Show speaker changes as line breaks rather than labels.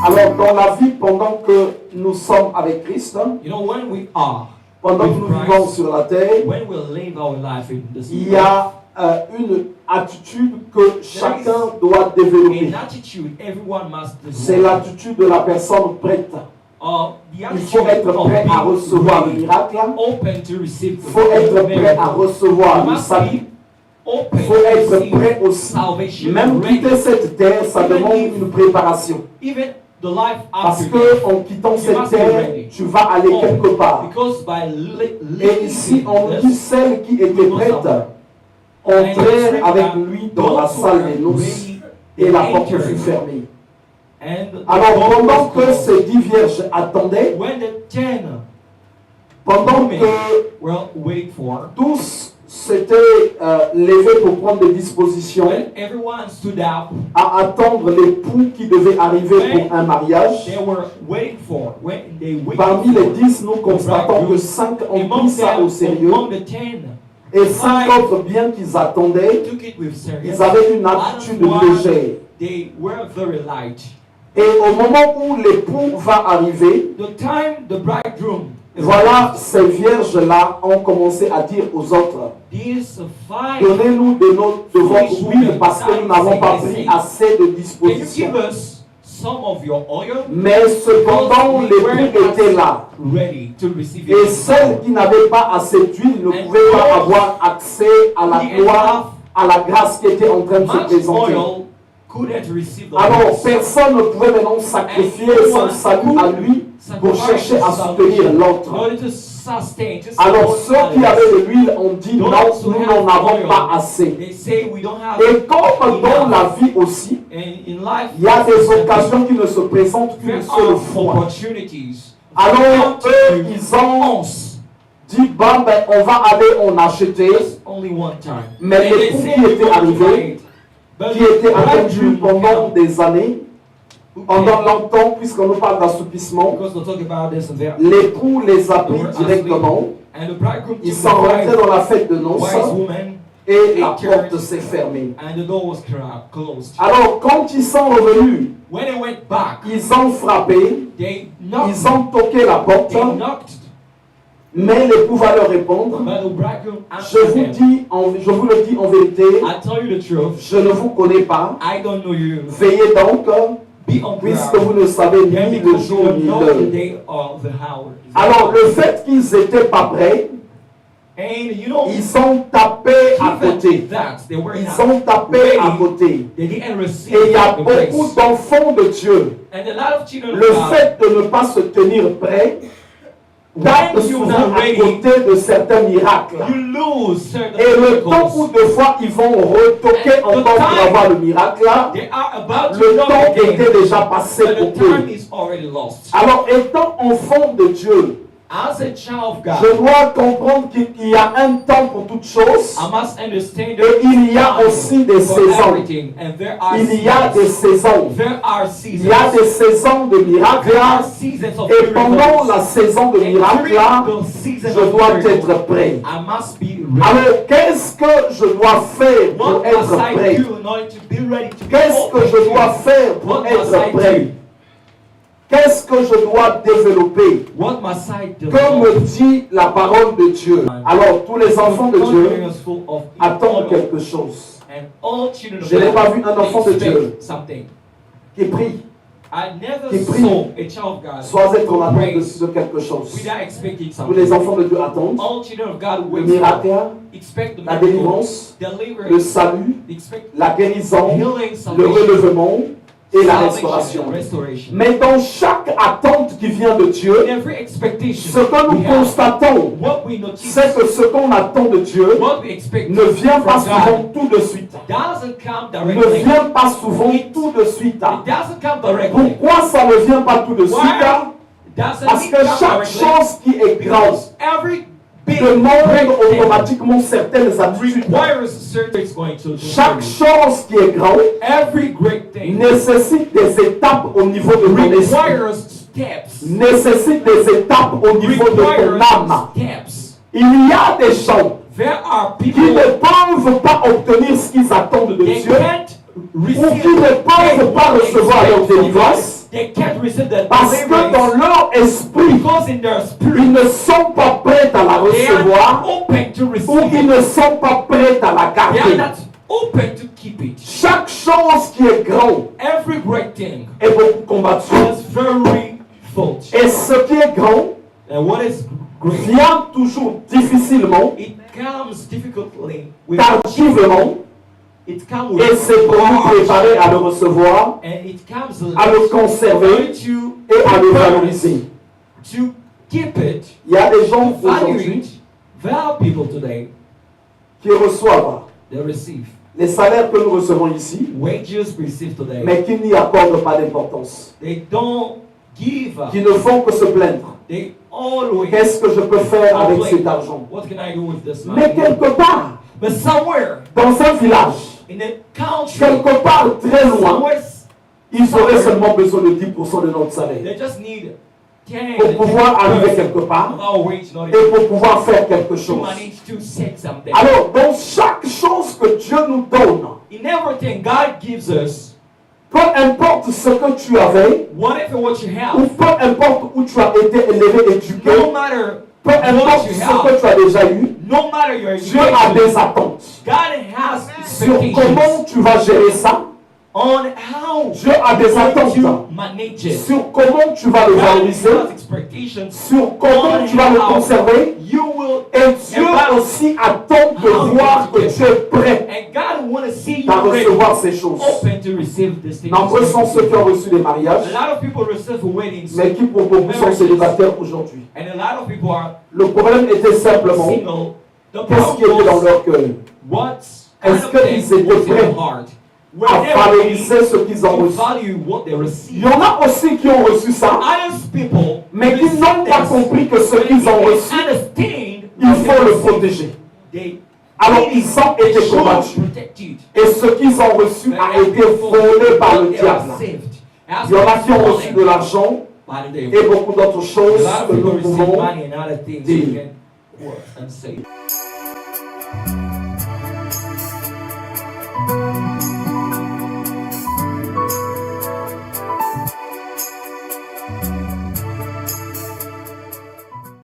Alors, dans la vie, pendant que nous sommes avec Christ,
when we are
pendant que nous vivons sur la terre,
when we live our life in this
il y a une attitude que chacun doit développer.
an attitude everyone must
C'est
develop.
l'attitude de la personne prête.
The
Il
attitude
faut être
of
prêt à
being
recevoir le
ready,
miracle.
open to receive
Il faut être prêt à recevoir le salut.
open
Il faut
to
être
receive
prêt aussi.
salvation.
Même
ready.
quitter cette terre, ça demande une préparation.
Even the life
Parce
after
que en quittant cette terre, tu vas aller quelque part.
because by
Et ici, on
living
dit
this,
celles qui étaient prêtes entrèrent avec lui dans la salle des noces et la porte fut fermée.
and
Alors pendant que ces 10 vierges attendaient,
when the 10
pendant que
were waiting for,
tous s'étaient levés pour prendre des dispositions
when everyone stood up,
à attendre l'époux qui devait arriver pour un mariage,
they were waiting for, when they waited
parmi les
for,
10, nous constatons que 5 ont pris
among
ça au
them,
sérieux
among the 10,
et 5 autres, bien qu'ils attendaient,
took it with serious.
ils avaient une attitude
Others,
légère.
they were very light.
Et au moment où l'époux va arriver,
The time the bridegroom is
voilà, ces vierges-là ont commencé à dire aux autres,
these 5,
donnez-nous de votre huile parce que nous n'avons pas pris assez de
can you
dispositions.
give us some of your oil?
Mais cependant, l'époux était là.
Ready to receive
Et
it.
celles qui n'avaient pas assez d'huile ne pouvaient pas avoir accès à la gloire, à la grâce qui était en train de se
Much
présenter.
oil couldn't receive the
Alors,
grace.
personne ne pouvait maintenant sacrifier son salut à lui pour chercher à soutenir l'autre.
In order to sustain, to
Alors,
support
ceux qui
others.
avaient de l'huile ont dit non, nous n'en avons pas assez.
They say we don't have
Et comme dans la vie aussi,
and in life
il y a des occasions qui ne se présentent
there
qu'une seule
are
fois.
opportunities.
Alors, eux, ils ont dit, bon, ben, on va aller en acheter.
Only one time.
Mais
And they
l'époux
say
qui
we
était
want to
arrivé,
buy it. But
qui était
the
attendu
bridegroom
pendant
came,
des années, pendant longtemps, puisqu'on nous parle d'assoupissement,
because we'll talk about this and there.
l'époux les a
They
pris
were
directement.
asleep, and the bridegroom
Ils
took
sont
the
rentrés
bride,
dans la fête de noces
wise woman,
et la porte s'est fermée.
and the door was closed.
Alors, quand ils sont revenus,
When they went back,
ils ont frappé,
they knocked.
ils ont toqué la porte,
They knocked,
mais l'époux va leur répondre,
but the bridegroom
je
answered
vous
them.
je vous le dis en vérité,
I tell you the truth.
je ne vous connais pas.
I don't know you.
Veillez donc,
Be on
puisque
guard.
vous ne savez
Then
ni le
because you
jour
don't
ni
know the
l'heure.
day or the hour.
Alors, le fait qu'ils n'étaient pas prêts,
And you know,
ils ont tapé à
even
côté.
that, they were
Ils
not
ont tapé à côté.
They didn't receive
Et il y a
the
beaucoup
grace.
d'enfants de Dieu.
And a lot of children
Le
of God,
fait de ne pas se tenir prêt tape
when you're
souvent
not
à
ready,
côté de certains miracles.
you lose certain
Et le temps où
miracles.
deux fois ils vont retoquer encore pour avoir le miracle,
They are about to
le
knock
temps
again,
était déjà passé
but
pour
the time
eux.
is already lost.
Alors, étant enfant de Dieu,
As a child of
je
God,
dois comprendre qu'il y a un temps pour toutes choses.
I must understand
Et il y a
time
aussi des
for
saisons.
everything, and there are
Il y a des
seasons.
saisons.
There are
Il y a
seasons.
des saisons de miracles.
There are seasons of
Et pendant
miracles.
la saison de
And
miracles,
during the season
je
of
dois
miracles,
être prêt.
I must be ready.
Alors, qu'est-ce que je dois faire pour
What must
être
I
prêt?
do in order to be ready to be
Qu'est-ce que je dois faire pour
What must I
être prêt?
do?
Qu'est-ce que je dois développer?
What must I do?
Comme dit la parole de Dieu. Alors, tous les enfants de Dieu
Full of
attendent
oil,
quelque chose.
and all children of
Je n'ai
God
pas vu un enfant de
expect
Dieu
something.
qui prie,
I never
qui prie,
saw a child of God
soit être en
who
attente
prays
de quelque chose.
without expecting
Tous
something.
les enfants de Dieu attendent
All children of God
le
wait
miracle,
for, expect the
la
miracle,
délivrance, le
deliverance,
salut,
expect
la guérison,
healing,
le
salvation,
relèvement et la
salvation,
restauration.
restoration.
Mais dans chaque attente qui vient de
In
Dieu,
every expectation,
ce que nous
we have,
constatons,
what we notice,
c'est que ce qu'on attend de Dieu
what we expect
ne vient pas
from
souvent
God
tout de suite.
doesn't come
Ne
directly.
vient pas souvent tout de suite.
It doesn't come directly.
Pourquoi ça ne vient pas tout de suite?
Why doesn't
Parce
it
que
come
chaque
directly?
chose qui est grande
Because every big
demande
great thing
automatiquement certaines attitudes.
requires certain things going to
Chaque chose qui est grande
every great thing
nécessite des étapes au niveau de ton esprit.
requires steps.
Nécessite des étapes au niveau de ton
Requires
âme.
steps.
Il y a des gens
There are
qui
people
ne pas obtenir ce qu'ils attendent de
They
Dieu,
can't
ou
receive
qui ne peuvent pas recevoir leur délivrance,
They can't receive the
parce que dans
deliverance
leur esprit,
because in their
ils
spirit
ne sont pas prêts à la
they are
recevoir,
not open to
ou
receive
ils
it.
ne sont pas prêts à la
They are
garder.
not open to keep it.
Chaque chose qui est grande
Every great thing
est beaucoup combattue.
is very faulty.
Et ce qui est grand
And what is great,
vient toujours difficilement,
it comes difficultly with
tardivement,
it comes
et
with
c'est pour nous préparer à le recevoir,
and it comes
à le conserver et à le valoriser.
to keep it,
Il y a des gens
to value
aujourd'hui
it. There are people today
qui reçoivent
they receive
les salaires que nous recevons ici,
wages received today.
mais qui n'y accordent pas d'importance,
They don't give up.
qui ne font que se plaindre.
They always
Qu'est-ce que je peux faire avec cet argent?
what can I do with this
Mais
money?
quelque part,
But somewhere
dans un village,
in a country,
quelque part très loin,
somewhere
ils auraient seulement besoin de 10% de notre salaire
they just need 10
pour pouvoir arriver quelque part
of our wage, not
et pour pouvoir faire quelque
to
chose.
manage to say something.
Alors, dans chaque chose que Dieu nous donne,
In everything God gives us,
peu importe ce que tu avais,
whatever what you
ou
have,
peu importe où tu as été élevé, éduqué,
no matter
peu importe
what you
ce
have,
que tu as déjà eu,
no matter your
Dieu a
education,
des attentes
God has
sur
expectations
comment tu vas gérer ça.
on how
Dieu a des attentes
to manage it.
sur comment tu vas le
God
valoriser,
has expectations
sur comment tu vas le conserver.
you will,
Et Dieu aussi attend de voir que tu es prêt
and God want to see
à
you ready,
recevoir ces choses.
open to receive this thing.
Nombreux sont ceux qui ont reçu des
A
mariages,
lot of people receive weddings,
mais qui pour beaucoup sont célibataires aujourd'hui.
and a lot of people are
Le problème était simplement
single. The
qu'est-ce qui était dans
problem
leur cœur,
what's
Est-ce qu'ils étaient
was in
prêts
their heart. Were
à
they ready
valoriser ce qu'ils ont
to
reçu.
value what they
Il
receive?
y en a aussi qui ont reçu ça,
Others people
mais qui n'ont pas compris que ce
but
qu'ils ont
they
reçu,
understand
il
what
faut
they
le
receive.
protéger.
They
Alors ils ont
they
été
should
combattus.
protect it.
Et ce qu'ils ont reçu
But
a été
every
volé par le
what they
diable.
received
Il
has
y en a
been
qui ont reçu
stolen
de l'argent
by the devil.
et beaucoup d'autres
A
choses
lot of
que
people
nous
receive
pouvons
money and other things
dire.
you can quote and say.